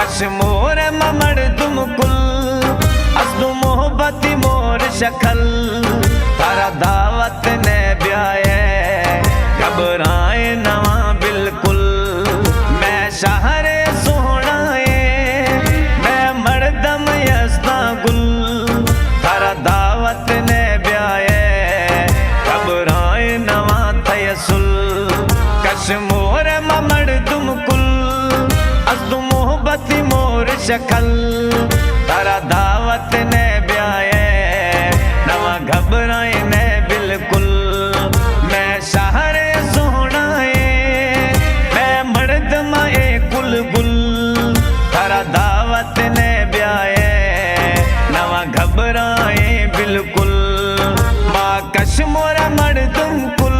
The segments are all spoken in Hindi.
कश मोर ममड़ दुमकुल असलू मोहब्बती मोर शक्ल तारा दावत ने ब्याए घबराए नवा बिल्कुल मैं शहरे सोहनाए मैं मर्दम यस्ता गुल तारा दावत ने ब्याए घबराए नवा थयसुल कश मोर ममड़ दुमकुल असलू मोहब्बती मोर शक्ल तारा दावत ने ब्याए नवा घबराए ने बिल्कुल मैं शहरे सोहनाए मैं मर्द माए कुल गुल तारा दावत ने ब्याए नवा घबराए बिल्कुल माँ कश मोरा मर्दुम कुल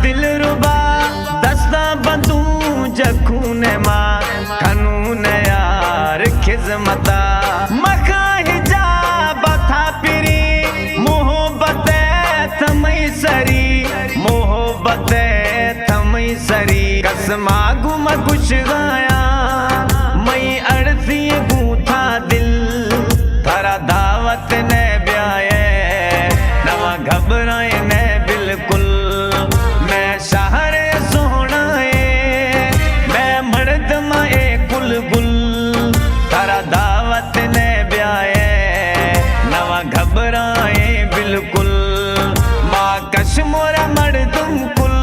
दिलरुबा दस्ता बंदू जखून माँ खनून यार खिजमता मखा हिजाब था पिरी मोहब्बत थमई सरी मोहब्बत थमई सरी कसमा गुम कुछ गाया मई अड़सी गूथा दिल थारा दावत ने ब्याए नवा घबराए ने बिल्कुल शहरे सोहनाए मैं मर्द माए कुल गुल तारा दावत ने ब्याए नवा घबराए बिल्कुल माँ कश मोरा मर्दुम कुल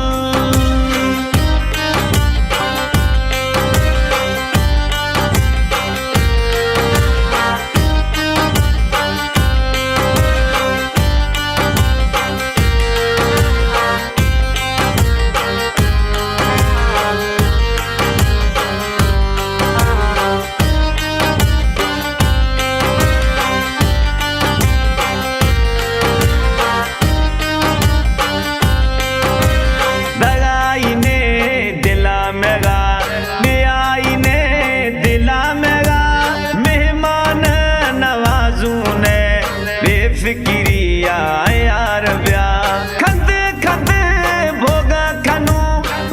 फिक्रिया यार ब्या खत खत भोगा खनू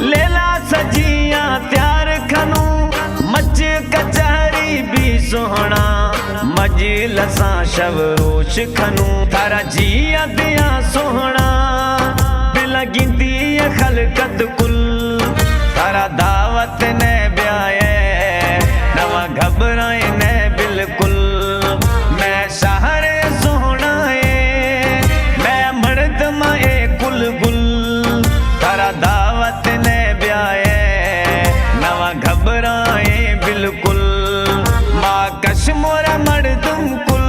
लेला सजिया त्यार खनू मच कचहरी भी सोहना मजलसा शवरोश खनू थारा जिया दिया सोहना बिला गिनती खलकत कुल तारा दावत ने ब्याए नवा घबराए ने बिल्कुल मैं शहरे गुल तारा दावत ने ब्याए नवा घबराए बिल्कुल माँ कश मोरा मर्दुम कुल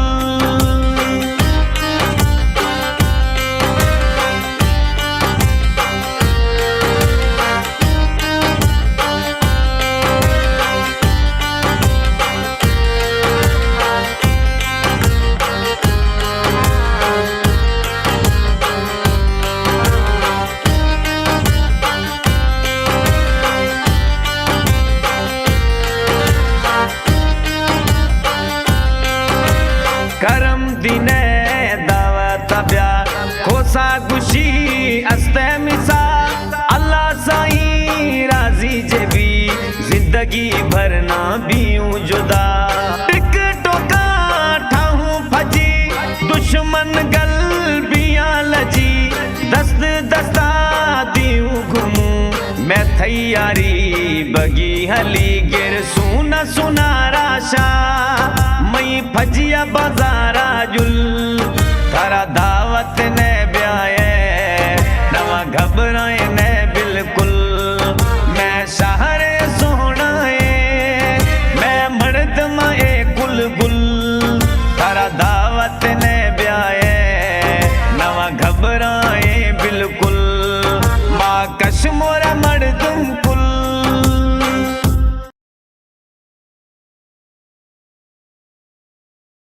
करम दिने दावत ब्या खोसा खुशी अस्ते मिसा अल्लाह साईं राजी जेबी जिंदगी भर ना बीऊं जुदा टिक टोका ठाहूं फजी दुश्मन गल बिया लजी दस्त दस्ता दियूं घूमूं मैं तैयारी बगी हली गिर सुना सुना राशा मई फजिया बाजारा जुल थारा दावत ने ब्याए नवा घबराए ने बिल्कुल मैं शहरे सोहनाए मैं मर्द माए कुल गुल तारा दावत ने ब्याए नवा घबराए बिल्कुल माँ काश मोरा मर्दुम